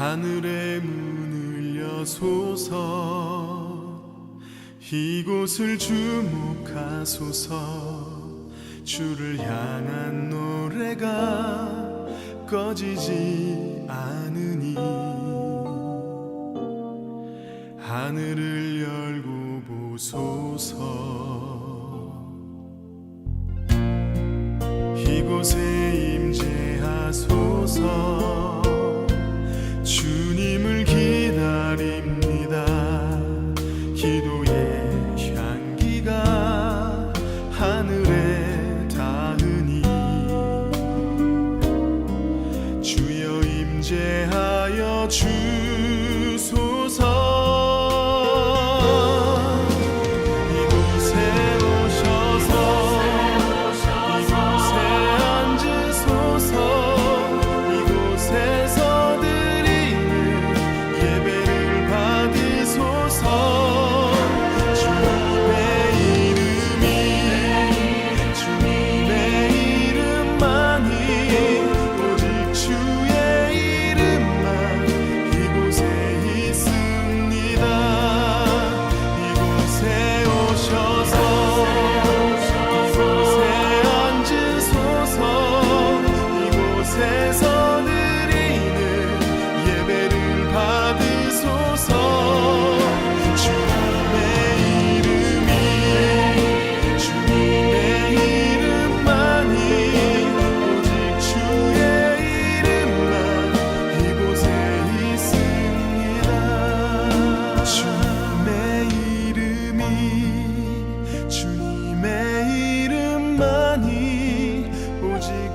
하늘의 문을 여소서 이곳을 주목하소서 주를 향한 노래가 꺼지지 않으니 하늘을 열고 보소서 이곳에 임재하소서 주님을 기다립니다. 기도의 향기가 하늘에 닿으니 주여 임재하여 주소서.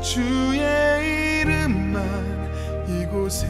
주의 이름만 이곳에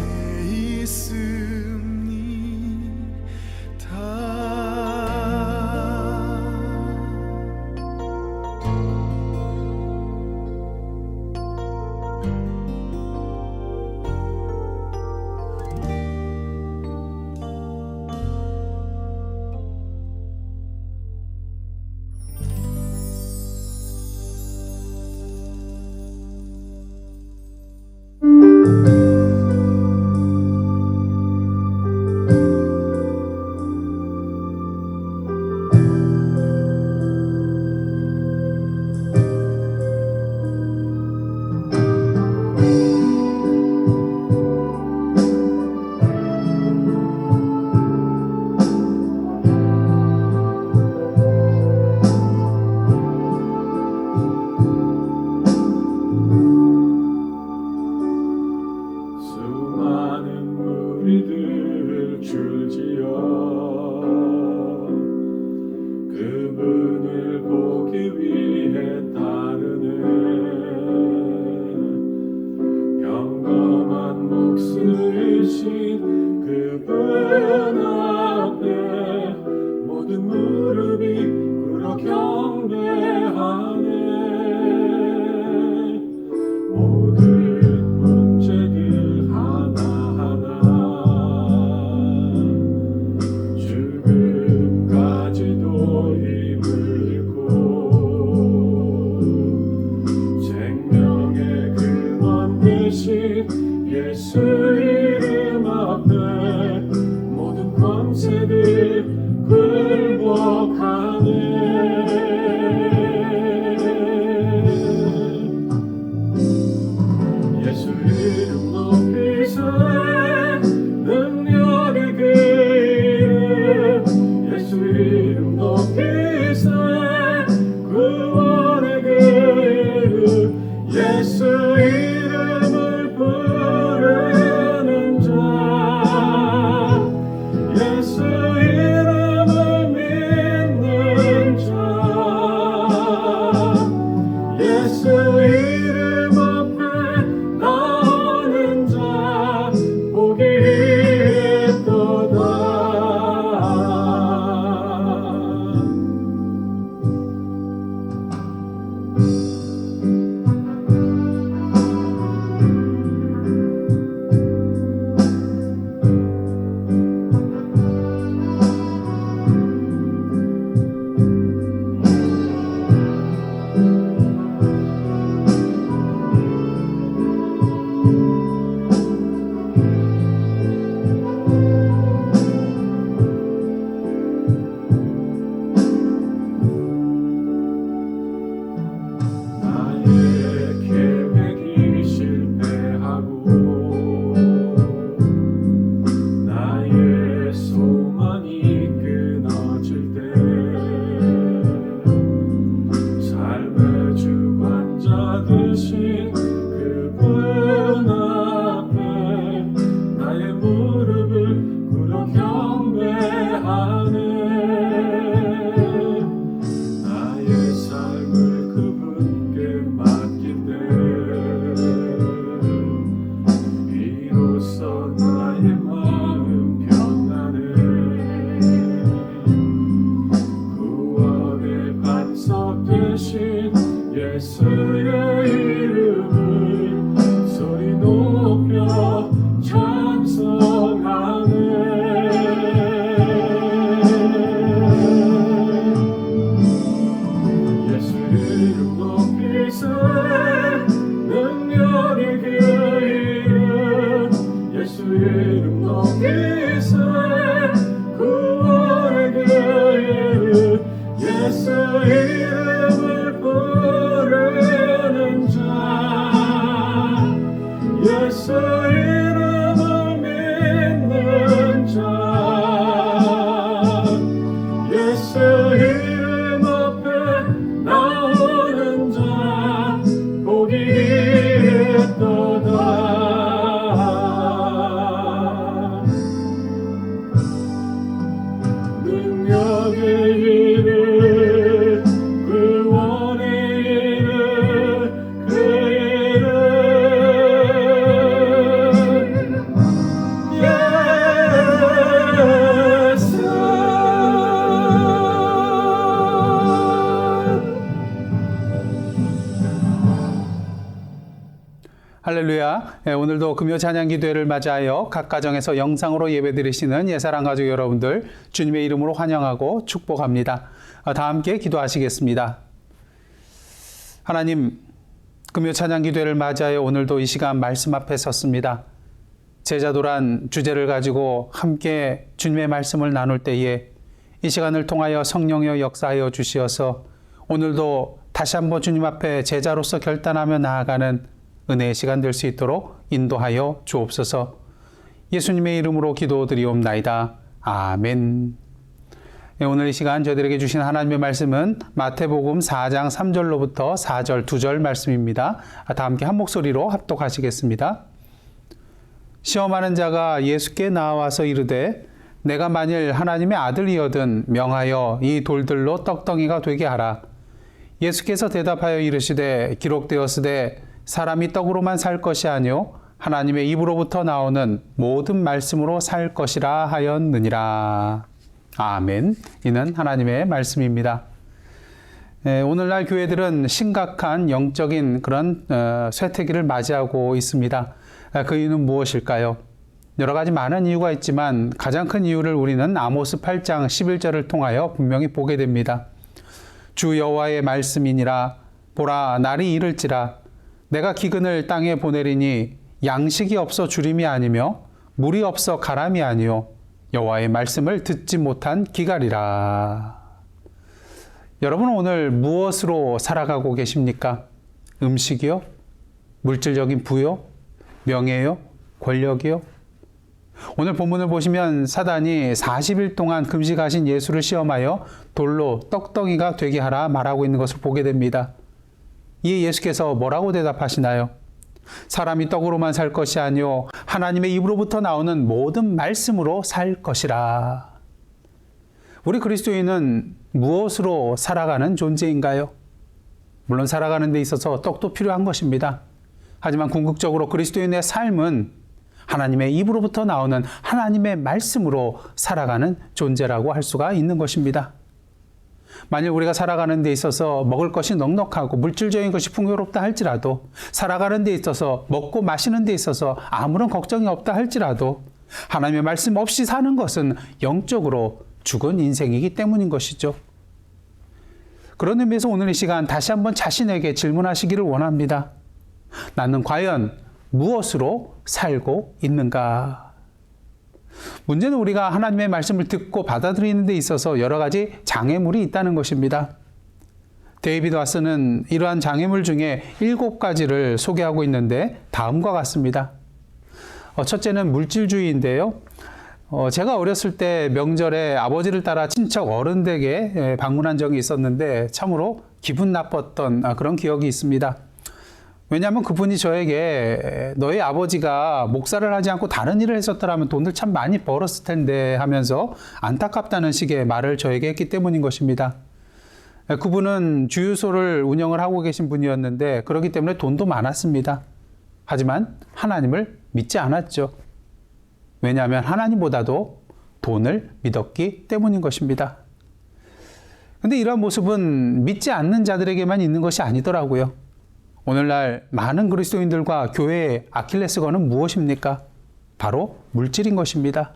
예수 이름 앞에 모든 권세들 굴복하네. 예수 이름 높이세 능력의 그 이름 예수 이름 높이세 구원의 그 이름 예수 이름을 부르는 자 예수 이름을 믿는 자 예수 이름 앞에 나오는 자 복이 있도다 능력의 이름 구원의 이름 그 이름 예수 할렐루야. 오늘도 금요 찬양 기도회를 맞이하여 각 가정에서 영상으로 예배드리시는 예사랑 가족 여러분들 주님의 이름으로 환영하고 축복합니다. 다 함께 기도하시겠습니다. 하나님, 금요 찬양 기도회를 맞이하여 오늘도 이 시간 말씀 앞에 섰습니다. 제자도란 주제를 가지고 함께 주님의 말씀을 나눌 때에 이 시간을 통하여 성령여 역사하여 주시어서 오늘도 다시 한번 주님 앞에 제자로서 결단하며 나아가는 은혜의 시간 될 수 있도록 인도하여 주옵소서. 예수님의 이름으로 기도드리옵나이다. 아멘. 오늘 이 시간 저희들에게 주신 하나님의 말씀은 마태복음 4장 3절로부터 4절 2절 말씀입니다. 다 함께 한 목소리로 합독하시겠습니다. 시험하는 자가 예수께 나와서 이르되 내가 만일 하나님의 아들이거든 명하여 이 돌들로 떡덩이가 되게 하라. 예수께서 대답하여 이르시되 기록되었으되 사람이 떡으로만 살 것이 아니요 하나님의 입으로부터 나오는 모든 말씀으로 살 것이라 하였느니라. 아멘. 이는 하나님의 말씀입니다. 오늘날 교회들은 심각한 영적인 그런 쇠퇴기를 맞이하고 있습니다. 그 이유는 무엇일까요? 여러 가지 많은 이유가 있지만 가장 큰 이유를 우리는 아모스 8장 11절을 통하여 분명히 보게 됩니다. 주 여호와의 말씀이니라. 보라, 날이 이를지라. 내가 기근을 땅에 보내리니 양식이 없어 주림이 아니며 물이 없어 가람이 아니요 여호와의 말씀을 듣지 못한 기갈이라. 여러분 오늘 무엇으로 살아가고 계십니까? 음식이요? 물질적인 부요? 명예요? 권력이요? 오늘 본문을 보시면 사단이 40일 동안 금식하신 예수를 시험하여 돌로 떡덩이가 되게 하라 말하고 있는 것을 보게 됩니다. 이에 예수께서 뭐라고 대답하시나요? 사람이 떡으로만 살 것이 아니요 하나님의 입으로부터 나오는 모든 말씀으로 살 것이라. 우리 그리스도인은 무엇으로 살아가는 존재인가요? 물론 살아가는 데 있어서 떡도 필요한 것입니다. 하지만 궁극적으로 그리스도인의 삶은 하나님의 입으로부터 나오는 하나님의 말씀으로 살아가는 존재라고 할 수가 있는 것입니다. 만일 우리가 살아가는 데 있어서 먹을 것이 넉넉하고 물질적인 것이 풍요롭다 할지라도 살아가는 데 있어서 먹고 마시는 데 있어서 아무런 걱정이 없다 할지라도 하나님의 말씀 없이 사는 것은 영적으로 죽은 인생이기 때문인 것이죠. 그런 의미에서 오늘 이 시간 다시 한번 자신에게 질문하시기를 원합니다. 나는 과연 무엇으로 살고 있는가? 문제는 우리가 하나님의 말씀을 듣고 받아들이는 데 있어서 여러 가지 장애물이 있다는 것입니다. 데이비드 와슨은 이러한 장애물 중에 7가지를 소개하고 있는데 다음과 같습니다. 첫째는 물질주의인데요. 제가 어렸을 때 명절에 아버지를 따라 친척 어른 댁에 방문한 적이 있었는데 참으로 기분 나빴던 그런 기억이 있습니다. 왜냐하면 그분이 저에게 너희 아버지가 목사를 하지 않고 다른 일을 했었더라면 돈을 참 많이 벌었을 텐데 하면서 안타깝다는 식의 말을 저에게 했기 때문인 것입니다. 그분은 주유소를 운영을 하고 계신 분이었는데 그렇기 때문에 돈도 많았습니다. 하지만 하나님을 믿지 않았죠. 왜냐하면 하나님보다도 돈을 믿었기 때문인 것입니다. 근데 이러한 모습은 믿지 않는 자들에게만 있는 것이 아니더라고요. 오늘날 많은 그리스도인들과 교회의 아킬레스건은 무엇입니까? 바로 물질인 것입니다.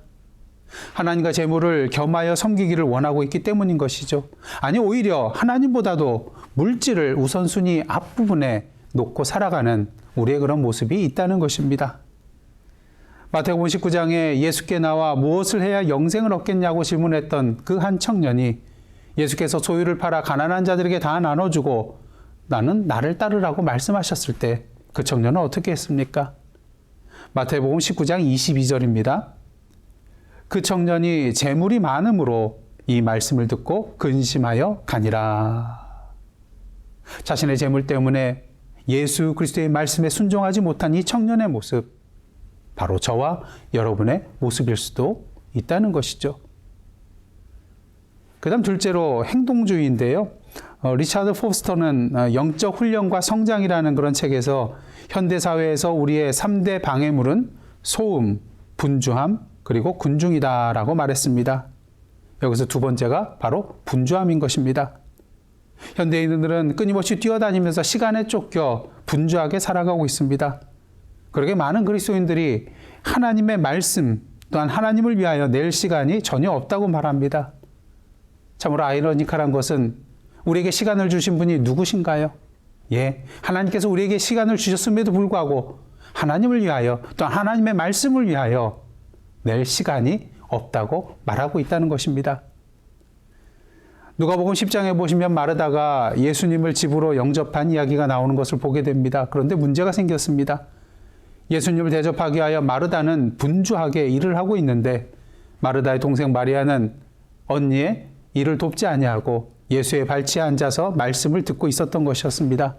하나님과 재물을 겸하여 섬기기를 원하고 있기 때문인 것이죠. 아니 오히려 하나님보다도 물질을 우선순위 앞부분에 놓고 살아가는 우리의 그런 모습이 있다는 것입니다. 마태복음 19장에 예수께 나와 무엇을 해야 영생을 얻겠냐고 질문했던 그 한 청년이 예수께서 소유를 팔아 가난한 자들에게 다 나눠주고 나는 나를 따르라고 말씀하셨을 때 그 청년은 어떻게 했습니까? 마태복음 19장 22절입니다. 그 청년이 재물이 많음으로 이 말씀을 듣고 근심하여 가니라. 자신의 재물 때문에 예수 그리스도의 말씀에 순종하지 못한 이 청년의 모습, 바로 저와 여러분의 모습일 수도 있다는 것이죠. 그 다음 둘째로 행동주의인데요. 리차드 포스터는 영적 훈련과 성장이라는 그런 책에서 현대사회에서 우리의 3대 방해물은 소음, 분주함, 그리고 군중이다라고 말했습니다. 여기서 두 번째가 바로 분주함인 것입니다. 현대인들은 끊임없이 뛰어다니면서 시간에 쫓겨 분주하게 살아가고 있습니다. 그러게 많은 그리스도인들이 하나님의 말씀 또한 하나님을 위하여 낼 시간이 전혀 없다고 말합니다. 참으로 아이러니컬한 것은 우리에게 시간을 주신 분이 누구신가요? 예, 하나님께서 우리에게 시간을 주셨음에도 불구하고 하나님을 위하여 또한 하나님의 말씀을 위하여 낼 시간이 없다고 말하고 있다는 것입니다. 누가복음 10장에 보시면 마르다가 예수님을 집으로 영접한 이야기가 나오는 것을 보게 됩니다. 그런데 문제가 생겼습니다. 예수님을 대접하기 위하여 마르다는 분주하게 일을 하고 있는데 마르다의 동생 마리아는 언니의 일을 돕지 아니하고 예수의 발치에 앉아서 말씀을 듣고 있었던 것이었습니다.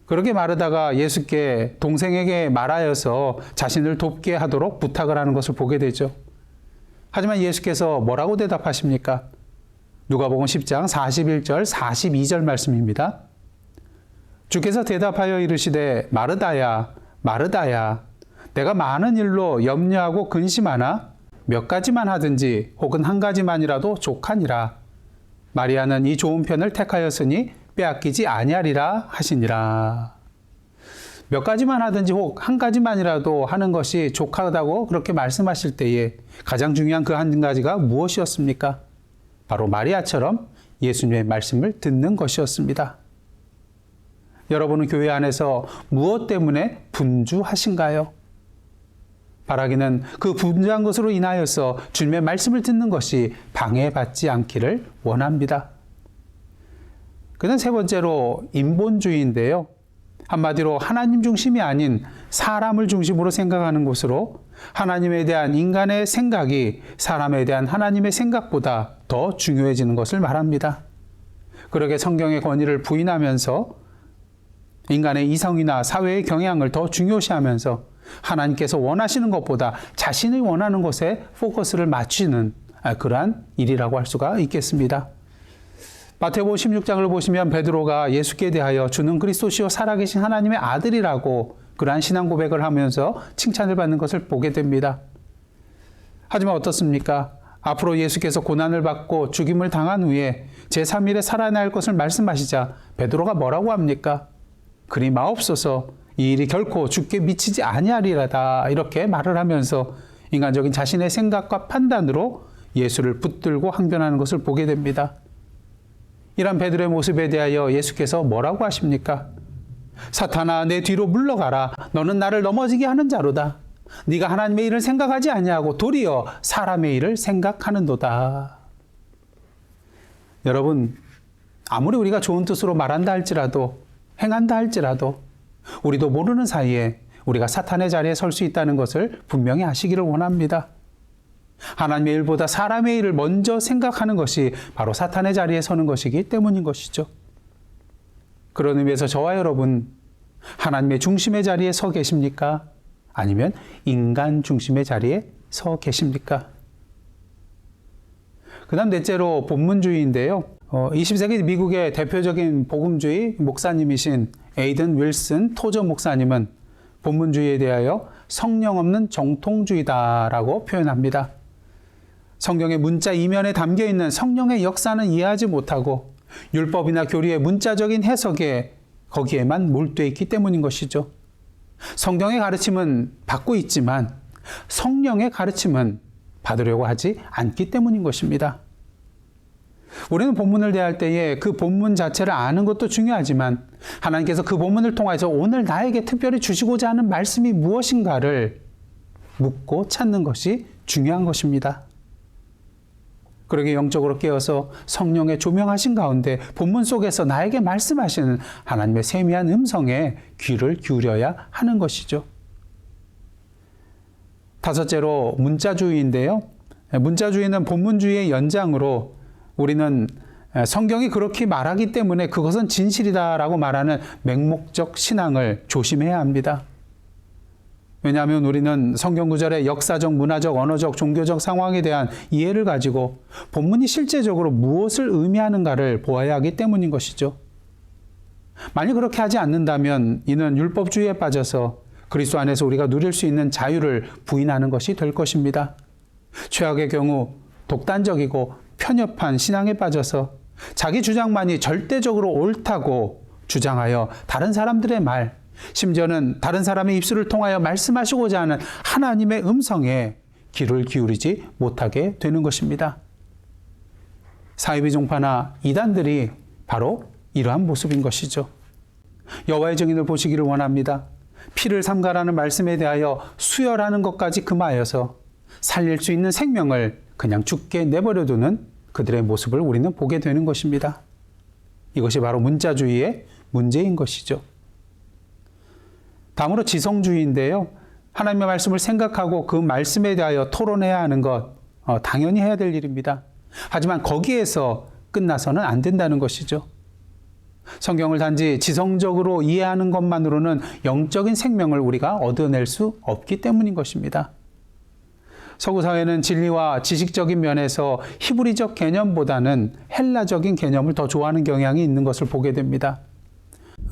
그렇게 마르다가 예수께 동생에게 말하여서 자신을 돕게 하도록 부탁을 하는 것을 보게 되죠. 하지만 예수께서 뭐라고 대답하십니까? 누가복음 10장 41절 42절 말씀입니다. 주께서 대답하여 이르시되 마르다야 마르다야 내가 많은 일로 염려하고 근심하나 몇 가지만 하든지 혹은 한 가지만이라도 족하니라. 마리아는 이 좋은 편을 택하였으니 빼앗기지 아니하리라 하시니라. 몇 가지만 하든지 혹 한 가지만이라도 하는 것이 족하다고 그렇게 말씀하실 때에 가장 중요한 그 한 가지가 무엇이었습니까? 바로 마리아처럼 예수님의 말씀을 듣는 것이었습니다. 여러분은 교회 안에서 무엇 때문에 분주하신가요? 바라기는 그 분주한 것으로 인하여서 주님의 말씀을 듣는 것이 방해받지 않기를 원합니다. 그다음 세 번째로 인본주의인데요. 한마디로 하나님 중심이 아닌 사람을 중심으로 생각하는 것으로 하나님에 대한 인간의 생각이 사람에 대한 하나님의 생각보다 더 중요해지는 것을 말합니다. 그러게 성경의 권위를 부인하면서 인간의 이성이나 사회의 경향을 더 중요시하면서 하나님께서 원하시는 것보다 자신이 원하는 것에 포커스를 맞추는 그러한 일이라고 할 수가 있겠습니다. 마태복음 16장을 보시면 베드로가 예수께 대하여 주는 그리스도시요 살아계신 하나님의 아들이라고 그러한 신앙 고백을 하면서 칭찬을 받는 것을 보게 됩니다. 하지만 어떻습니까? 앞으로 예수께서 고난을 받고 죽임을 당한 후에 제3일에 살아날 것을 말씀하시자 베드로가 뭐라고 합니까? 그리 마옵소서 이 일이 결코 죽게 미치지 아니하리라다 이렇게 말을 하면서 인간적인 자신의 생각과 판단으로 예수를 붙들고 항변하는 것을 보게 됩니다. 이런 베드로의 모습에 대하여 예수께서 뭐라고 하십니까? 사탄아 내 뒤로 물러가라. 너는 나를 넘어지게 하는 자로다. 네가 하나님의 일을 생각하지 아니하고 도리어 사람의 일을 생각하는도다. 여러분, 아무리 우리가 좋은 뜻으로 말한다 할지라도 행한다 할지라도 우리도 모르는 사이에 우리가 사탄의 자리에 설 수 있다는 것을 분명히 아시기를 원합니다. 하나님의 일보다 사람의 일을 먼저 생각하는 것이 바로 사탄의 자리에 서는 것이기 때문인 것이죠. 그런 의미에서 저와 여러분, 하나님의 중심의 자리에 서 계십니까? 아니면 인간 중심의 자리에 서 계십니까? 그 다음 넷째로 본문주의인데요. 20세기 미국의 대표적인 복음주의 목사님이신 에이든 윌슨 토저 목사님은 본문주의에 대하여 성령 없는 정통주의다라고 표현합니다. 성경의 문자 이면에 담겨있는 성령의 역사는 이해하지 못하고 율법이나 교리의 문자적인 해석에 거기에만 몰두해 있기 때문인 것이죠. 성경의 가르침은 받고 있지만 성령의 가르침은 받으려고 하지 않기 때문인 것입니다. 우리는 본문을 대할 때에 그 본문 자체를 아는 것도 중요하지만 하나님께서 그 본문을 통해서 오늘 나에게 특별히 주시고자 하는 말씀이 무엇인가를 묻고 찾는 것이 중요한 것입니다. 그러게 영적으로 깨어서 성령의 조명하신 가운데 본문 속에서 나에게 말씀하시는 하나님의 세미한 음성에 귀를 기울여야 하는 것이죠. 다섯째로 문자주의인데요. 문자주의는 본문주의의 연장으로 우리는 성경이 그렇게 말하기 때문에 그것은 진실이다라고 말하는 맹목적 신앙을 조심해야 합니다. 왜냐하면 우리는 성경 구절의 역사적, 문화적, 언어적, 종교적 상황에 대한 이해를 가지고 본문이 실제적으로 무엇을 의미하는가를 보아야 하기 때문인 것이죠. 만약 그렇게 하지 않는다면 이는 율법주의에 빠져서 그리스도 안에서 우리가 누릴 수 있는 자유를 부인하는 것이 될 것입니다. 최악의 경우 독단적이고 편협한 신앙에 빠져서 자기 주장만이 절대적으로 옳다고 주장하여 다른 사람들의 말, 심지어는 다른 사람의 입술을 통하여 말씀하시고자 하는 하나님의 음성에 귀를 기울이지 못하게 되는 것입니다. 사이비 종파나 이단들이 바로 이러한 모습인 것이죠. 여호와의 증인을 보시기를 원합니다. 피를 삼가라는 말씀에 대하여 수혈하는 것까지 금하여서 살릴 수 있는 생명을 그냥 죽게 내버려두는 그들의 모습을 우리는 보게 되는 것입니다. 이것이 바로 문자주의의 문제인 것이죠. 다음으로 지성주의인데요. 하나님의 말씀을 생각하고 그 말씀에 대하여 토론해야 하는 것 당연히 해야 될 일입니다. 하지만 거기에서 끝나서는 안 된다는 것이죠. 성경을 단지 지성적으로 이해하는 것만으로는 영적인 생명을 우리가 얻어낼 수 없기 때문인 것입니다. 서구 사회는 진리와 지식적인 면에서 히브리적 개념보다는 헬라적인 개념을 더 좋아하는 경향이 있는 것을 보게 됩니다.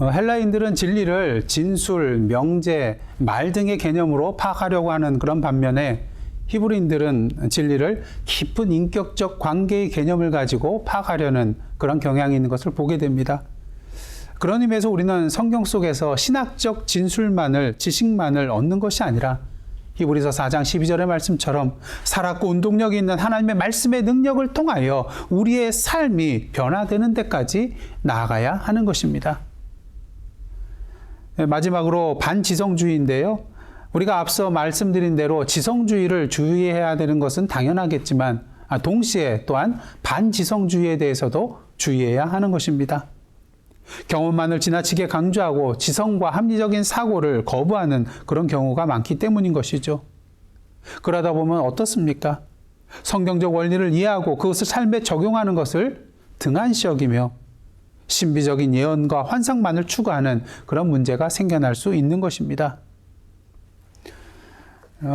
헬라인들은 진리를 진술, 명제, 말 등의 개념으로 파악하려고 하는 그런 반면에 히브리인들은 진리를 깊은 인격적 관계의 개념을 가지고 파악하려는 그런 경향이 있는 것을 보게 됩니다. 그런 의미에서 우리는 성경 속에서 신학적 진술만을, 지식만을 얻는 것이 아니라 히브리서 4장 12절의 말씀처럼 살았고 운동력이 있는 하나님의 말씀의 능력을 통하여 우리의 삶이 변화되는 데까지 나아가야 하는 것입니다. 마지막으로 반지성주의인데요. 우리가 앞서 말씀드린 대로 지성주의를 주의해야 되는 것은 당연하겠지만 동시에 또한 반지성주의에 대해서도 주의해야 하는 것입니다. 경험만을 지나치게 강조하고 지성과 합리적인 사고를 거부하는 그런 경우가 많기 때문인 것이죠. 그러다 보면 어떻습니까? 성경적 원리를 이해하고 그것을 삶에 적용하는 것을 등한시 여기며 신비적인 예언과 환상만을 추구하는 그런 문제가 생겨날 수 있는 것입니다.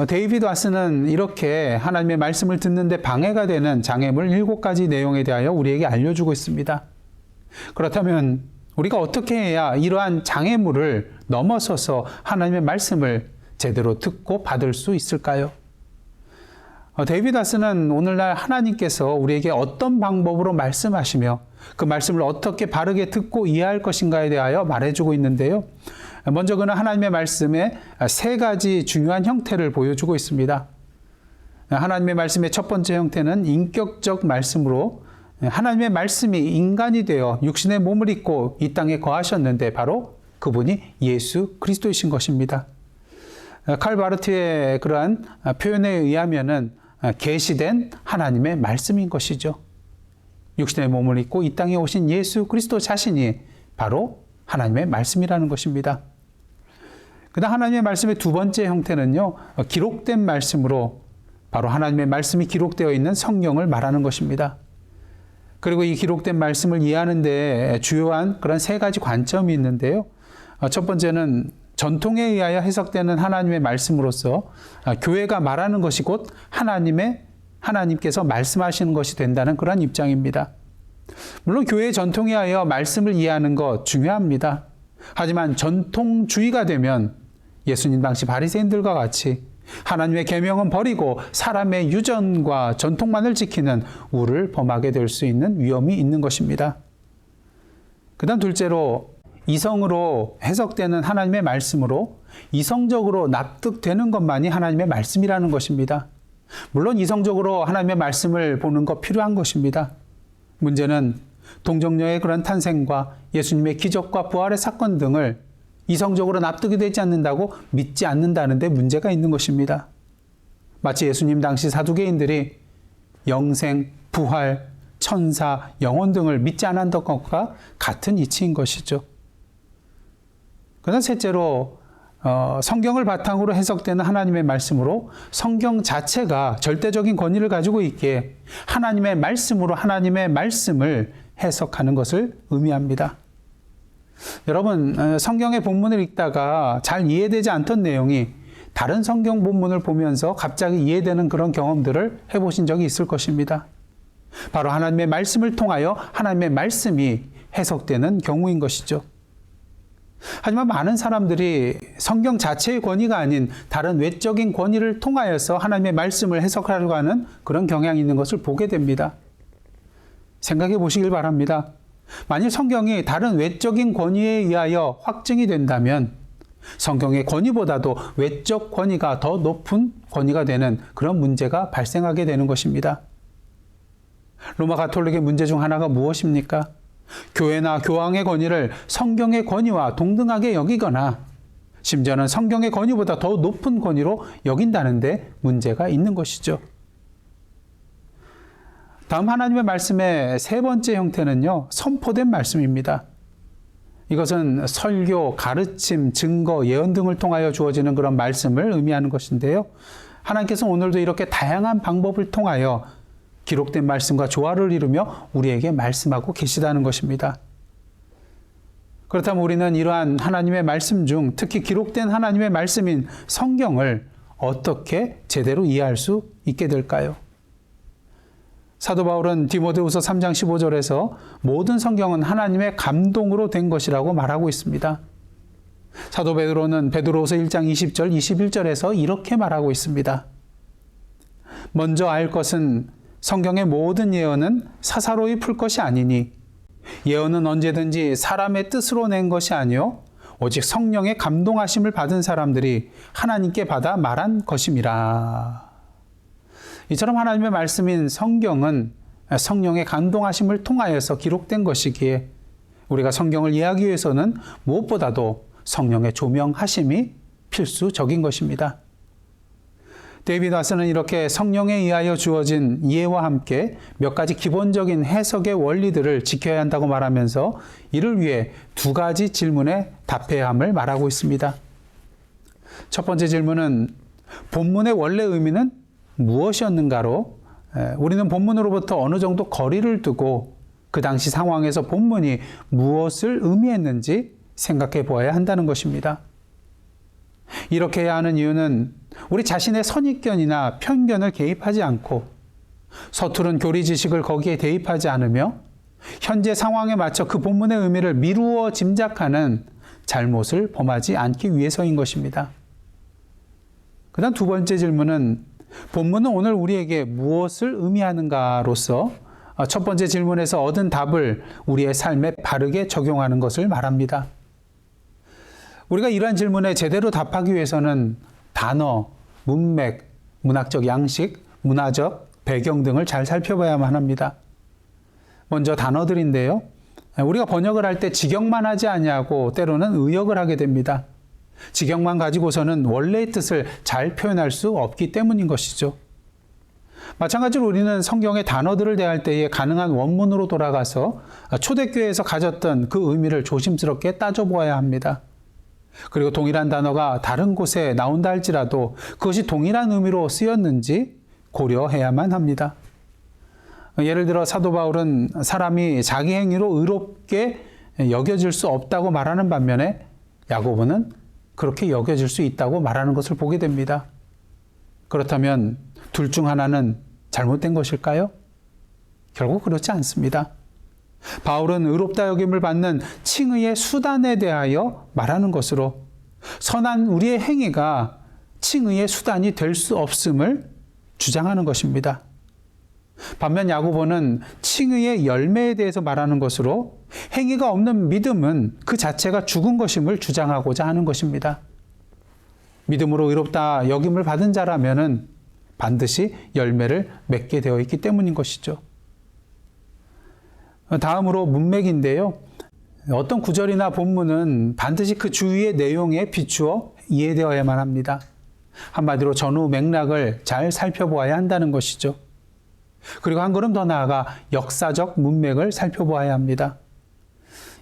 데이비드 와스는 이렇게 하나님의 말씀을 듣는데 방해가 되는 장애물 7가지 내용에 대하여 우리에게 알려주고 있습니다. 그렇다면 우리가 어떻게 해야 이러한 장애물을 넘어서서 하나님의 말씀을 제대로 듣고 받을 수 있을까요? 데이비드 와스는 오늘날 하나님께서 우리에게 어떤 방법으로 말씀하시며 그 말씀을 어떻게 바르게 듣고 이해할 것인가에 대하여 말해주고 있는데요. 먼저 그는 하나님의 말씀의 3가지 중요한 형태를 보여주고 있습니다. 하나님의 말씀의 첫 번째 형태는 인격적 말씀으로 하나님의 말씀이 인간이 되어 육신의 몸을 입고 이 땅에 거하셨는데 바로 그분이 예수 그리스도이신 것입니다. 칼 바르트의 그러한 표현에 의하면은 계시된 하나님의 말씀인 것이죠. 육신의 몸을 입고 이 땅에 오신 예수 그리스도 자신이 바로 하나님의 말씀이라는 것입니다. 그다음 하나님의 말씀의 두 번째 형태는요, 기록된 말씀으로 바로 하나님의 말씀이 기록되어 있는 성경을 말하는 것입니다. 그리고 이 기록된 말씀을 이해하는 데 주요한 그런 3가지 관점이 있는데요. 첫 번째는 전통에 의하여 해석되는 하나님의 말씀으로서 교회가 말하는 것이 곧 하나님께서 말씀하시는 것이 된다는 그런 입장입니다. 물론 교회의 전통에 의하여 말씀을 이해하는 것 중요합니다. 하지만 전통주의가 되면 예수님 당시 바리새인들과 같이 하나님의 계명은 버리고 사람의 유전과 전통만을 지키는 우를 범하게 될 수 있는 위험이 있는 것입니다. 그 다음 둘째로 이성으로 해석되는 하나님의 말씀으로 이성적으로 납득되는 것만이 하나님의 말씀이라는 것입니다. 물론 이성적으로 하나님의 말씀을 보는 것 필요한 것입니다. 문제는 동정녀의 그런 탄생과 예수님의 기적과 부활의 사건 등을 이성적으로 납득이 되지 않는다고 믿지 않는다는 데 문제가 있는 것입니다. 마치 예수님 당시 사두개인들이 영생, 부활, 천사, 영혼 등을 믿지 않았던 것과 같은 이치인 것이죠. 그다음 셋째로 성경을 바탕으로 해석되는 하나님의 말씀으로 성경 자체가 절대적인 권위를 가지고 있기에 하나님의 말씀으로 하나님의 말씀을 해석하는 것을 의미합니다. 여러분, 성경의 본문을 읽다가 잘 이해되지 않던 내용이 다른 성경 본문을 보면서 갑자기 이해되는 그런 경험들을 해보신 적이 있을 것입니다. 바로 하나님의 말씀을 통하여 하나님의 말씀이 해석되는 경우인 것이죠. 하지만 많은 사람들이 성경 자체의 권위가 아닌 다른 외적인 권위를 통하여서 하나님의 말씀을 해석하려고 하는 그런 경향이 있는 것을 보게 됩니다. 생각해 보시길 바랍니다. 만일 성경이 다른 외적인 권위에 의하여 확증이 된다면 성경의 권위보다도 외적 권위가 더 높은 권위가 되는 그런 문제가 발생하게 되는 것입니다. 로마 가톨릭의 문제 중 하나가 무엇입니까? 교회나 교황의 권위를 성경의 권위와 동등하게 여기거나 심지어는 성경의 권위보다 더 높은 권위로 여긴다는데 문제가 있는 것이죠. 다음 하나님의 말씀의 세 번째 형태는요, 선포된 말씀입니다. 이것은 설교, 가르침, 증거, 예언 등을 통하여 주어지는 그런 말씀을 의미하는 것인데요. 하나님께서 오늘도 이렇게 다양한 방법을 통하여 기록된 말씀과 조화를 이루며 우리에게 말씀하고 계시다는 것입니다. 그렇다면 우리는 이러한 하나님의 말씀 중 특히 기록된 하나님의 말씀인 성경을 어떻게 제대로 이해할 수 있게 될까요? 사도 바울은 디모데후서 3장 15절에서 모든 성경은 하나님의 감동으로 된 것이라고 말하고 있습니다. 사도 베드로는 베드로후서 1장 20절, 21절에서 이렇게 말하고 있습니다. 먼저 알 것은 성경의 모든 예언은 사사로이 풀 것이 아니니 예언은 언제든지 사람의 뜻으로 낸 것이 아니요 오직 성령의 감동하심을 받은 사람들이 하나님께 받아 말한 것임이라. 이처럼 하나님의 말씀인 성경은 성령의 감동하심을 통하여서 기록된 것이기에 우리가 성경을 이해하기 위해서는 무엇보다도 성령의 조명하심이 필수적인 것입니다. 데이비드 하스는 이렇게 성령에 의하여 주어진 이해와 함께 몇 가지 기본적인 해석의 원리들을 지켜야 한다고 말하면서 이를 위해 두 가지 질문에 답해야 함을 말하고 있습니다. 첫 번째 질문은 본문의 원래 의미는 무엇이었는가로 우리는 본문으로부터 어느 정도 거리를 두고 그 당시 상황에서 본문이 무엇을 의미했는지 생각해 보아야 한다는 것입니다. 이렇게 해야 하는 이유는 우리 자신의 선입견이나 편견을 개입하지 않고 서투른 교리 지식을 거기에 대입하지 않으며 현재 상황에 맞춰 그 본문의 의미를 미루어 짐작하는 잘못을 범하지 않기 위해서인 것입니다. 그 다음 두 번째 질문은 본문은 오늘 우리에게 무엇을 의미하는가로서 첫 번째 질문에서 얻은 답을 우리의 삶에 바르게 적용하는 것을 말합니다. 우리가 이러한 질문에 제대로 답하기 위해서는 단어, 문맥, 문학적 양식, 문화적 배경 등을 잘 살펴봐야만 합니다. 먼저 단어들인데요. 우리가 번역을 할 때 직역만 하지 아니하고 때로는 의역을 하게 됩니다. 직역만 가지고서는 원래의 뜻을 잘 표현할 수 없기 때문인 것이죠. 마찬가지로 우리는 성경의 단어들을 대할 때에 가능한 원문으로 돌아가서 초대교회에서 가졌던 그 의미를 조심스럽게 따져보아야 합니다. 그리고 동일한 단어가 다른 곳에 나온다 할지라도 그것이 동일한 의미로 쓰였는지 고려해야만 합니다. 예를 들어 사도 바울은 사람이 자기 행위로 의롭게 여겨질 수 없다고 말하는 반면에 야고보는 그렇게 여겨질 수 있다고 말하는 것을 보게 됩니다. 그렇다면 둘 중 하나는 잘못된 것일까요? 결국 그렇지 않습니다. 바울은 의롭다 여김을 받는 칭의의 수단에 대하여 말하는 것으로 선한 우리의 행위가 칭의의 수단이 될 수 없음을 주장하는 것입니다. 반면 야고보는 칭의의 열매에 대해서 말하는 것으로 행위가 없는 믿음은 그 자체가 죽은 것임을 주장하고자 하는 것입니다. 믿음으로 의롭다 여김을 받은 자라면은 반드시 열매를 맺게 되어 있기 때문인 것이죠. 다음으로 문맥인데요. 어떤 구절이나 본문은 반드시 그 주위의 내용에 비추어 이해되어야만 합니다. 한마디로 전후 맥락을 잘 살펴보아야 한다는 것이죠. 그리고 한 걸음 더 나아가 역사적 문맥을 살펴보아야 합니다.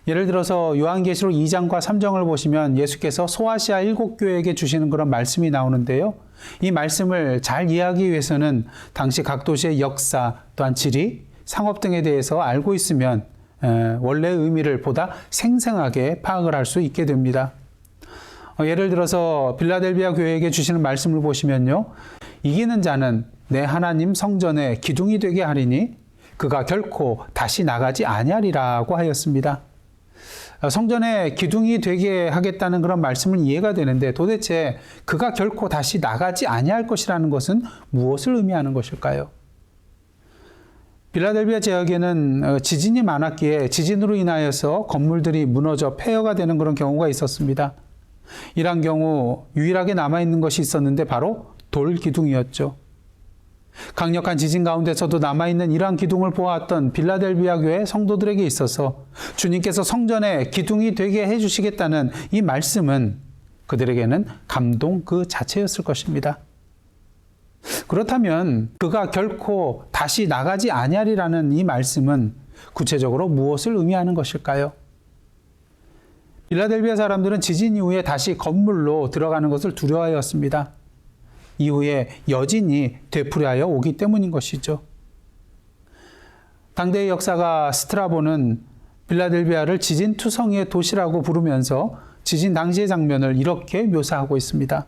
예를 들어서 요한계시록 2장과 3장을 보시면 예수께서 소아시아 7교회에게 주시는 그런 말씀이 나오는데요. 이 말씀을 잘 이해하기 위해서는 당시 각 도시의 역사 또한 지리, 상업 등에 대해서 알고 있으면 원래의 의미를 보다 생생하게 파악을 할 수 있게 됩니다. 예를 들어서 빌라델비아 교회에게 주시는 말씀을 보시면요. 이기는 자는 내 하나님 성전의 기둥이 되게 하리니 그가 결코 다시 나가지 아니하리라고 하였습니다. 성전의 기둥이 되게 하겠다는 그런 말씀은 이해가 되는데 도대체 그가 결코 다시 나가지 아니할 것이라는 것은 무엇을 의미하는 것일까요? 빌라델비아 지역에는 지진이 많았기에 지진으로 인하여서 건물들이 무너져 폐허가 되는 그런 경우가 있었습니다. 이러한 경우 유일하게 남아있는 것이 있었는데 바로 돌 기둥이었죠. 강력한 지진 가운데서도 남아있는 이러한 기둥을 보았던 빌라델비아 교회 성도들에게 있어서 주님께서 성전의 기둥이 되게 해주시겠다는 이 말씀은 그들에게는 감동 그 자체였을 것입니다. 그렇다면 그가 결코 다시 나가지 아니하리라는 이 말씀은 구체적으로 무엇을 의미하는 것일까요? 빌라델비아 사람들은 지진 이후에 다시 건물로 들어가는 것을 두려워하였습니다. 이후에 여진이 되풀이하여 오기 때문인 것이죠. 당대의 역사가 스트라본은 빌라델비아를 지진투성이의 도시라고 부르면서 지진 당시의 장면을 이렇게 묘사하고 있습니다.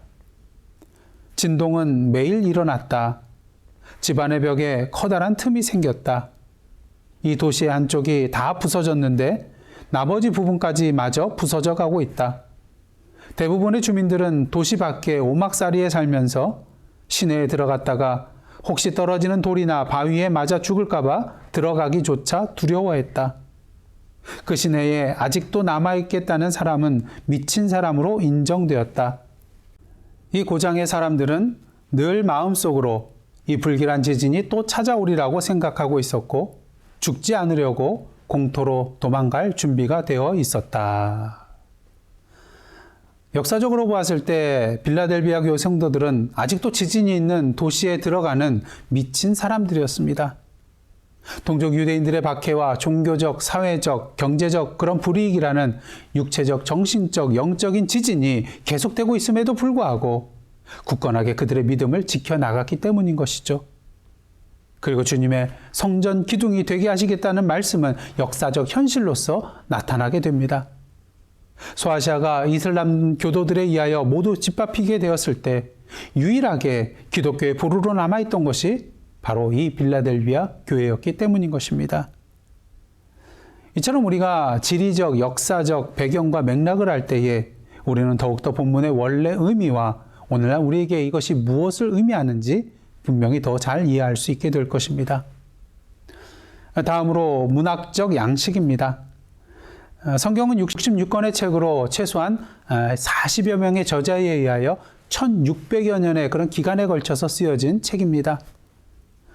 진동은 매일 일어났다. 집안의 벽에 커다란 틈이 생겼다. 이 도시의 한쪽이 다 부서졌는데 나머지 부분까지 마저 부서져 가고 있다. 대부분의 주민들은 도시 밖에 오막살이에 살면서 시내에 들어갔다가 혹시 떨어지는 돌이나 바위에 맞아 죽을까봐 들어가기조차 두려워했다. 그 시내에 아직도 남아있겠다는 사람은 미친 사람으로 인정되었다. 이 고장의 사람들은 늘 마음속으로 이 불길한 지진이 또 찾아오리라고 생각하고 있었고 죽지 않으려고 공터로 도망갈 준비가 되어 있었다. 역사적으로 보았을 때 빌라델비아 교회 성도들은 아직도 지진이 있는 도시에 들어가는 미친 사람들이었습니다. 동족 유대인들의 박해와 종교적, 사회적, 경제적 그런 불이익이라는 육체적, 정신적, 영적인 지진이 계속되고 있음에도 불구하고 굳건하게 그들의 믿음을 지켜나갔기 때문인 것이죠. 그리고 주님의 성전 기둥이 되게 하시겠다는 말씀은 역사적 현실로서 나타나게 됩니다. 소아시아가 이슬람 교도들에 의하여 모두 짓밟히게 되었을 때 유일하게 기독교의 보루로 남아있던 것이 바로 이 빌라델비아 교회였기 때문인 것입니다. 이처럼 우리가 지리적, 역사적 배경과 맥락을 알 때에 우리는 더욱더 본문의 원래 의미와 오늘날 우리에게 이것이 무엇을 의미하는지 분명히 더 잘 이해할 수 있게 될 것입니다. 다음으로 문학적 양식입니다. 성경은 66권의 책으로 최소한 40여 명의 저자에 의하여 1600여 년의 그런 기간에 걸쳐서 쓰여진 책입니다.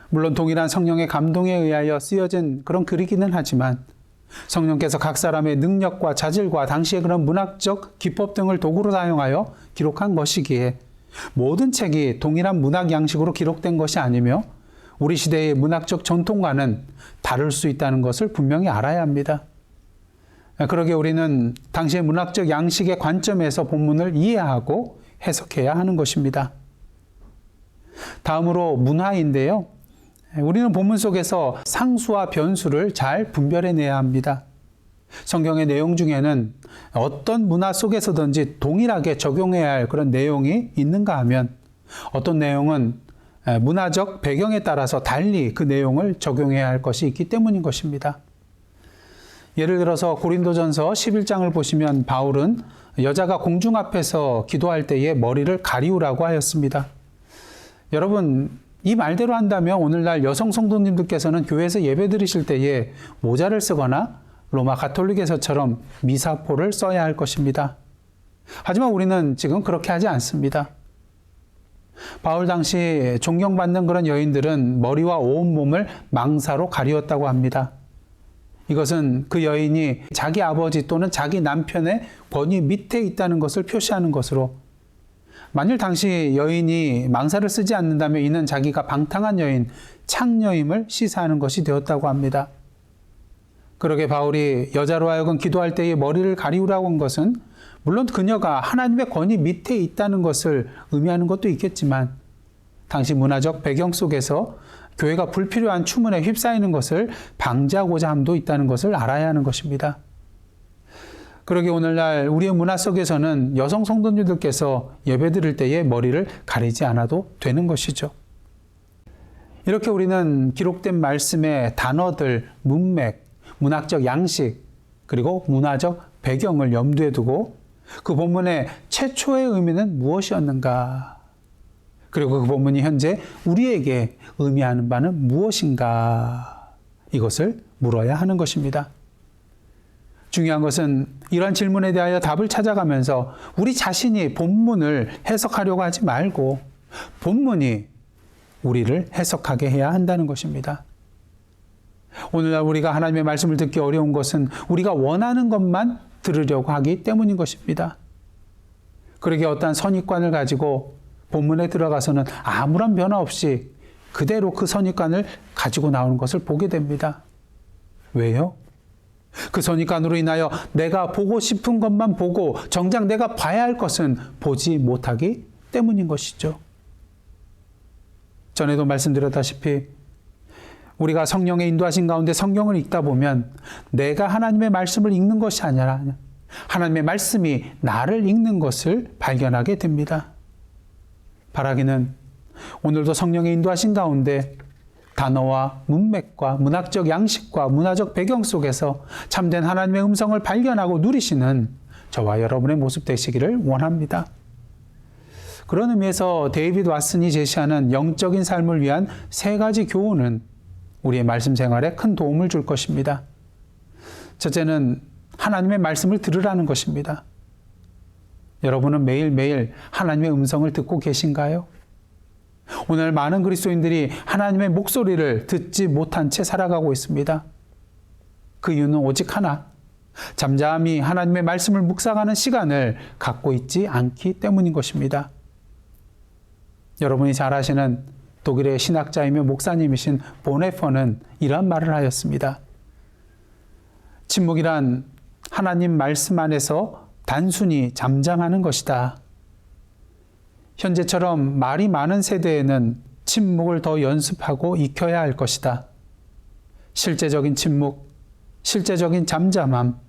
물론 동일한 성령의 감동에 의하여 쓰여진 그런 글이기는 하지만 성령께서 각 사람의 능력과 자질과 당시의 그런 문학적 기법 등을 도구로 사용하여 기록한 것이기에 모든 책이 동일한 문학 양식으로 기록된 것이 아니며 우리 시대의 문학적 전통과는 다를 수 있다는 것을 분명히 알아야 합니다. 그러기에 우리는 당시의 문학적 양식의 관점에서 본문을 이해하고 해석해야 하는 것입니다. 다음으로 문화인데요. 우리는 본문 속에서 상수와 변수를 잘 분별해내야 합니다. 성경의 내용 중에는 어떤 문화 속에서든지 동일하게 적용해야 할 그런 내용이 있는가 하면 어떤 내용은 문화적 배경에 따라서 달리 그 내용을 적용해야 할 것이 있기 때문인 것입니다. 예를 들어서 고린도전서 11장을 보시면 바울은 여자가 공중 앞에서 기도할 때에 머리를 가리우라고 하였습니다. 여러분, 이 말대로 한다면 오늘날 여성 성도님들께서는 교회에서 예배 드리실 때에 모자를 쓰거나 로마 가톨릭에서처럼 미사포를 써야 할 것입니다. 하지만 우리는 지금 그렇게 하지 않습니다. 바울 당시 존경받는 그런 여인들은 머리와 온몸을 망사로 가리웠다고 합니다. 이것은 그 여인이 자기 아버지 또는 자기 남편의 권위 밑에 있다는 것을 표시하는 것으로 만일 당시 여인이 망사를 쓰지 않는다면 이는 자기가 방탕한 여인, 창녀임을 시사하는 것이 되었다고 합니다. 그러게 바울이 여자로 하여금 기도할 때에 머리를 가리우라고 한 것은 물론 그녀가 하나님의 권위 밑에 있다는 것을 의미하는 것도 있겠지만 당시 문화적 배경 속에서 교회가 불필요한 추문에 휩싸이는 것을 방지하고자 함도 있다는 것을 알아야 하는 것입니다. 그러게 오늘날 우리의 문화 속에서는 여성 성도님들께서 예배드릴 때에 머리를 가리지 않아도 되는 것이죠. 이렇게 우리는 기록된 말씀의 단어들, 문맥, 문학적 양식, 그리고 문화적 배경을 염두에 두고 그 본문의 최초의 의미는 무엇이었는가? 그리고 그 본문이 현재 우리에게 의미하는 바는 무엇인가? 이것을 물어야 하는 것입니다. 중요한 것은 이러한 질문에 대하여 답을 찾아가면서 우리 자신이 본문을 해석하려고 하지 말고 본문이 우리를 해석하게 해야 한다는 것입니다. 오늘날 우리가 하나님의 말씀을 듣기 어려운 것은 우리가 원하는 것만 들으려고 하기 때문인 것입니다. 그러기에 어떠한 선입관을 가지고 본문에 들어가서는 아무런 변화 없이 그대로 그 선입관을 가지고 나오는 것을 보게 됩니다. 왜요? 그 선입관으로 인하여 내가 보고 싶은 것만 보고 정작 내가 봐야 할 것은 보지 못하기 때문인 것이죠. 전에도 말씀드렸다시피 우리가 성령의 인도하신 가운데 성경을 읽다 보면 내가 하나님의 말씀을 읽는 것이 아니라 하나님의 말씀이 나를 읽는 것을 발견하게 됩니다. 바라기는 오늘도 성령의 인도하신 가운데 단어와 문맥과 문학적 양식과 문화적 배경 속에서 참된 하나님의 음성을 발견하고 누리시는 저와 여러분의 모습 되시기를 원합니다. 그런 의미에서 데이비드 왓슨이 제시하는 영적인 삶을 위한 3가지 교훈은 우리의 말씀 생활에 큰 도움을 줄 것입니다. 첫째는 하나님의 말씀을 들으라는 것입니다. 여러분은 매일매일 하나님의 음성을 듣고 계신가요? 오늘 많은 그리스도인들이 하나님의 목소리를 듣지 못한 채 살아가고 있습니다. 그 이유는 오직 하나, 잠잠히 하나님의 말씀을 묵상하는 시간을 갖고 있지 않기 때문인 것입니다. 여러분이 잘 아시는 독일의 신학자이며 목사님이신 보네퍼는 이런 말을 하였습니다. 침묵이란 하나님 말씀 안에서 단순히 잠잠하는 것이다. 현재처럼 말이 많은 세대에는 침묵을 더 연습하고 익혀야 할 것이다. 실제적인 침묵, 실제적인 잠잠함,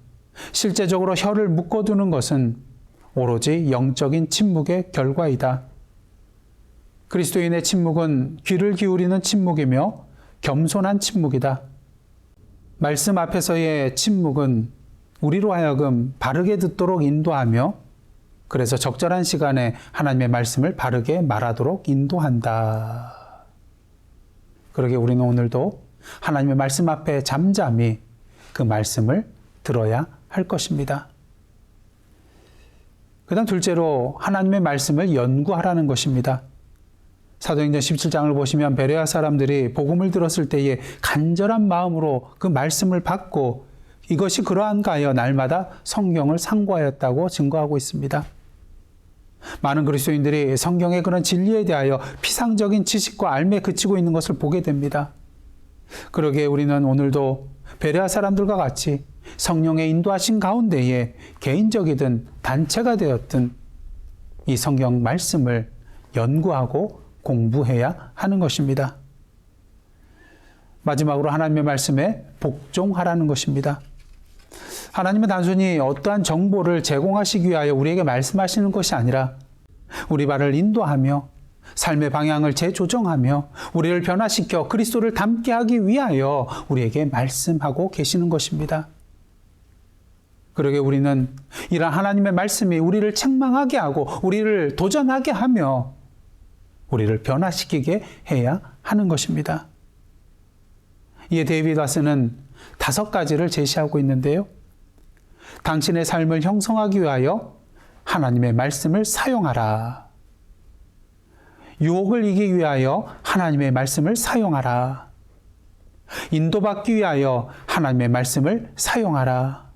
실제적으로 혀를 묶어두는 것은 오로지 영적인 침묵의 결과이다. 그리스도인의 침묵은 귀를 기울이는 침묵이며 겸손한 침묵이다. 말씀 앞에서의 침묵은 우리로 하여금 바르게 듣도록 인도하며 그래서 적절한 시간에 하나님의 말씀을 바르게 말하도록 인도한다. 그러게 우리는 오늘도 하나님의 말씀 앞에 잠잠히 그 말씀을 들어야 할 것입니다. 그 다음 둘째로 하나님의 말씀을 연구하라는 것입니다. 사도행전 17장을 보시면 베레아 사람들이 복음을 들었을 때에 간절한 마음으로 그 말씀을 받고 이것이 그러한가 하여 날마다 성경을 상고하였다고 증거하고 있습니다. 많은 그리스도인들이 성경의 그런 진리에 대하여 피상적인 지식과 알매 그치고 있는 것을 보게 됩니다. 그러기에 우리는 오늘도 베레아 사람들과 같이 성령의 인도하신 가운데에 개인적이든 단체가 되었든 이 성경 말씀을 연구하고 공부해야 하는 것입니다. 마지막으로 하나님의 말씀에 복종하라는 것입니다. 하나님은 단순히 어떠한 정보를 제공하시기 위하여 우리에게 말씀하시는 것이 아니라 우리 발을 인도하며 삶의 방향을 재조정하며 우리를 변화시켜 그리스도를 닮게 하기 위하여 우리에게 말씀하고 계시는 것입니다. 그러게 우리는 이러한 하나님의 말씀이 우리를 책망하게 하고 우리를 도전하게 하며 우리를 변화시키게 해야 하는 것입니다. 이에 데이비드 왓슨은 5가지를 제시하고 있는데요. 당신의 삶을 형성하기 위하여 하나님의 말씀을 사용하라. 유혹을 이기기 위하여 하나님의 말씀을 사용하라. 인도받기 위하여 하나님의 말씀을 사용하라.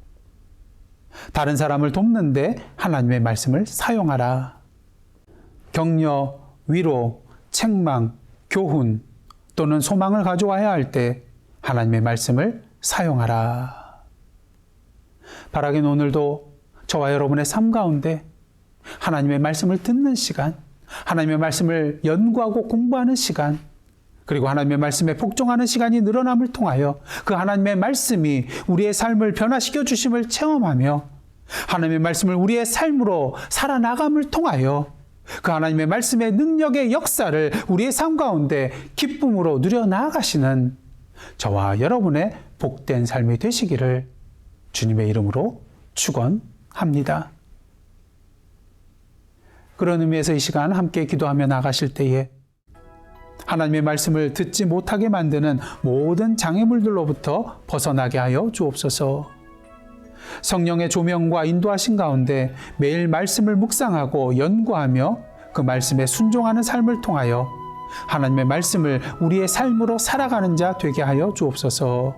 다른 사람을 돕는데 하나님의 말씀을 사용하라. 격려, 위로, 책망, 교훈 또는 소망을 가져와야 할 때 하나님의 말씀을 사용하라. 바라긴 오늘도 저와 여러분의 삶 가운데 하나님의 말씀을 듣는 시간, 하나님의 말씀을 연구하고 공부하는 시간, 그리고 하나님의 말씀에 복종하는 시간이 늘어남을 통하여 그 하나님의 말씀이 우리의 삶을 변화시켜 주심을 체험하며 하나님의 말씀을 우리의 삶으로 살아나감을 통하여 그 하나님의 말씀의 능력의 역사를 우리의 삶 가운데 기쁨으로 누려 나아가시는 저와 여러분의 복된 삶이 되시기를 주님의 이름으로 축원합니다. 그런 의미에서 이 시간 함께 기도하며 나가실 때에 하나님의 말씀을 듣지 못하게 만드는 모든 장애물들로부터 벗어나게 하여 주옵소서. 성령의 조명과 인도하신 가운데 매일 말씀을 묵상하고 연구하며 그 말씀에 순종하는 삶을 통하여 하나님의 말씀을 우리의 삶으로 살아가는 자 되게 하여 주옵소서.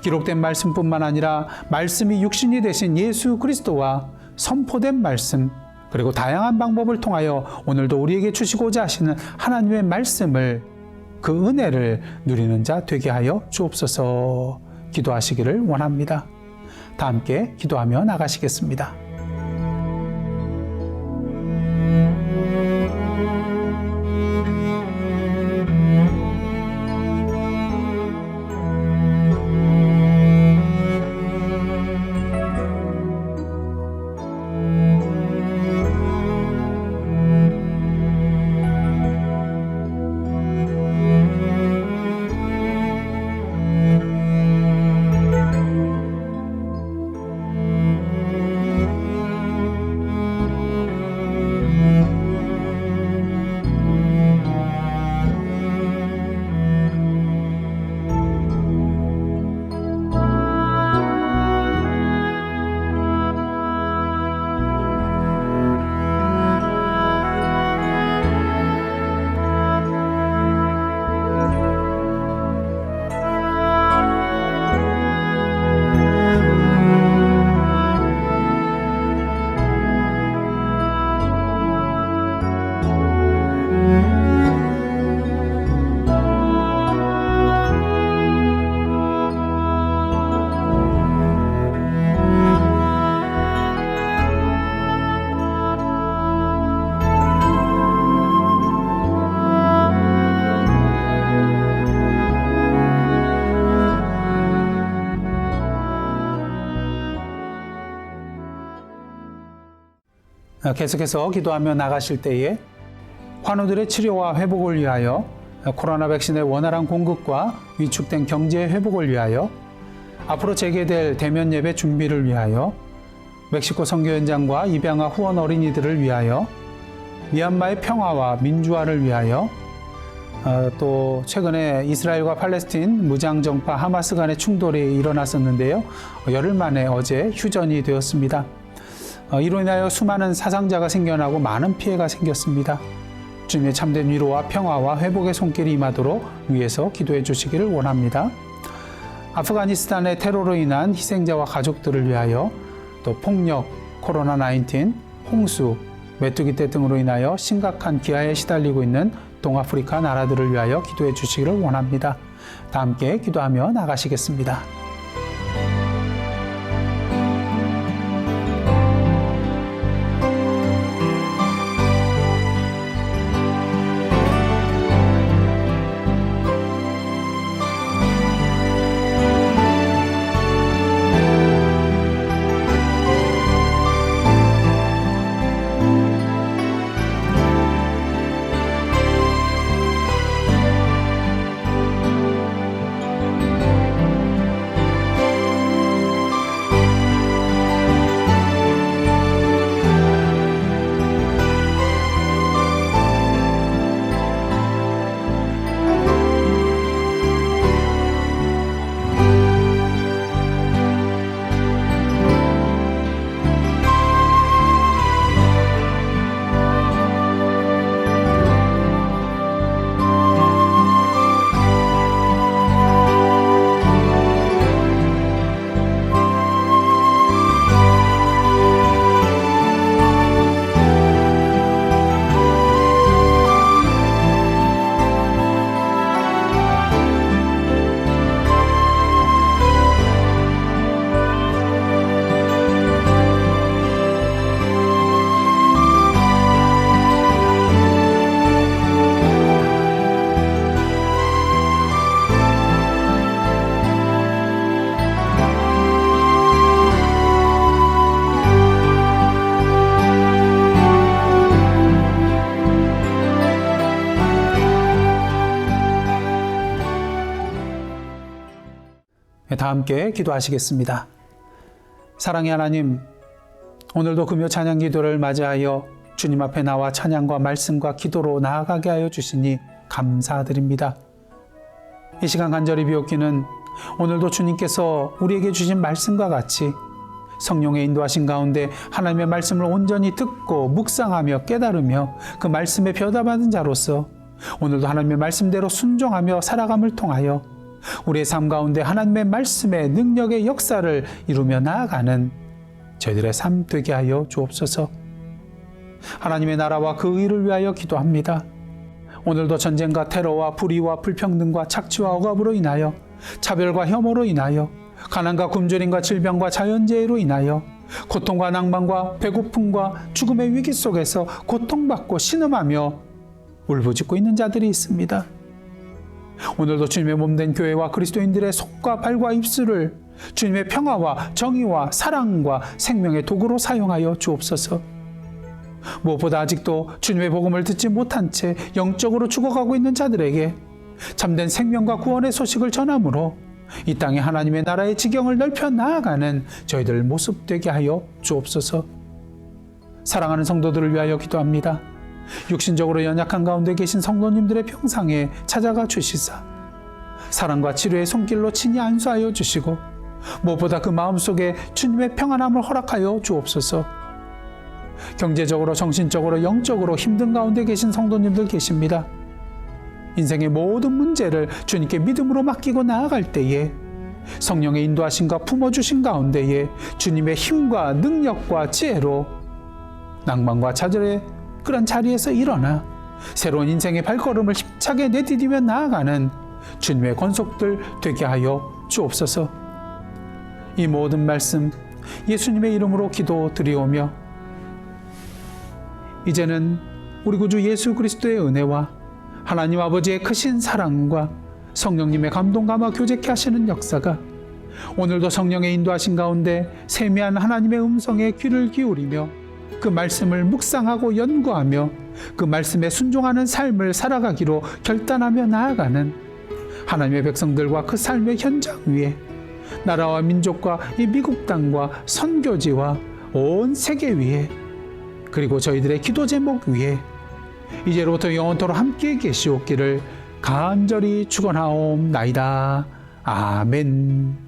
기록된 말씀뿐만 아니라 말씀이 육신이 되신 예수 그리스도와 선포된 말씀, 그리고 다양한 방법을 통하여 오늘도 우리에게 주시고자 하시는 하나님의 말씀을, 그 은혜를 누리는 자 되게 하여 주옵소서. 기도하시기를 원합니다. 다 함께 기도하며 나가시겠습니다. 계속해서 기도하며 나가실 때에 환우들의 치료와 회복을 위하여, 코로나 백신의 원활한 공급과 위축된 경제 회복을 위하여, 앞으로 재개될 대면 예배 준비를 위하여, 멕시코 선교 현장과 입양아 후원 어린이들을 위하여, 미얀마의 평화와 민주화를 위하여, 또 최근에 이스라엘과 팔레스틴 무장정파 하마스 간의 충돌이 일어났었는데요. 열흘 만에 어제 휴전이 되었습니다. 이로 인하여 수많은 사상자가 생겨나고 많은 피해가 생겼습니다. 주님의 참된 위로와 평화와 회복의 손길이 임하도록 위에서 기도해 주시기를 원합니다. 아프가니스탄의 테러로 인한 희생자와 가족들을 위하여, 또 폭력, 코로나19, 홍수, 메뚜기 떼 등으로 인하여 심각한 기아에 시달리고 있는 동아프리카 나라들을 위하여 기도해 주시기를 원합니다. 다 함께 기도하며 나가시겠습니다. 다 함께 기도하시겠습니다. 사랑의 하나님, 오늘도 금요 찬양 기도를 맞이하여 주님 앞에 나와 찬양과 말씀과 기도로 나아가게 하여 주시니 감사드립니다. 이 시간 간절히 비옵기는 오늘도 주님께서 우리에게 주신 말씀과 같이 성령의 인도하신 가운데 하나님의 말씀을 온전히 듣고 묵상하며 깨달으며 그 말씀에 변화받은 자로서 오늘도 하나님의 말씀대로 순종하며 살아감을 통하여 우리의 삶 가운데 하나님의 말씀의 능력의 역사를 이루며 나아가는 저희들의 삶 되게 하여 주옵소서. 하나님의 나라와 그 의를 위하여 기도합니다. 오늘도 전쟁과 테러와 불의와 불평등과 착취와 억압으로 인하여 차별과 혐오로 인하여 가난과 굶주림과 질병과 자연재해로 인하여 고통과 낭만과 배고픔과 죽음의 위기 속에서 고통받고 신음하며 울부짖고 있는 자들이 있습니다. 오늘도 주님의 몸된 교회와 그리스도인들의 손과 발과 입술을 주님의 평화와 정의와 사랑과 생명의 도구로 사용하여 주옵소서. 무엇보다 아직도 주님의 복음을 듣지 못한 채 영적으로 죽어가고 있는 자들에게 참된 생명과 구원의 소식을 전함으로 이 땅에 하나님의 나라의 지경을 넓혀 나아가는 저희들 모습 되게 하여 주옵소서. 사랑하는 성도들을 위하여 기도합니다. 육신적으로 연약한 가운데 계신 성도님들의 평상에 찾아가 주시사 사랑과 치료의 손길로 친히 안수하여 주시고 무엇보다 그 마음속에 주님의 평안함을 허락하여 주옵소서. 경제적으로 정신적으로 영적으로 힘든 가운데 계신 성도님들 계십니다. 인생의 모든 문제를 주님께 믿음으로 맡기고 나아갈 때에 성령의 인도하심과 품어주신 가운데에 주님의 힘과 능력과 지혜로 낭만과 좌절의 그런 자리에서 일어나 새로운 인생의 발걸음을 힘차게 내디디며 나아가는 주님의 권속들 되게 하여 주옵소서. 이 모든 말씀 예수님의 이름으로 기도드리오며 이제는 우리 구주 예수 그리스도의 은혜와 하나님 아버지의 크신 사랑과 성령님의 감동 감화 교제케 하시는 역사가 오늘도 성령의 인도하신 가운데 세미한 하나님의 음성에 귀를 기울이며 그 말씀을 묵상하고 연구하며 그 말씀에 순종하는 삶을 살아가기로 결단하며 나아가는 하나님의 백성들과 그 삶의 현장 위에 나라와 민족과 이 미국 땅과 선교지와 온 세계 위에 그리고 저희들의 기도 제목 위에 이제로부터 영원토록 함께 계시옵기를 간절히 축원하옵나이다. 아멘.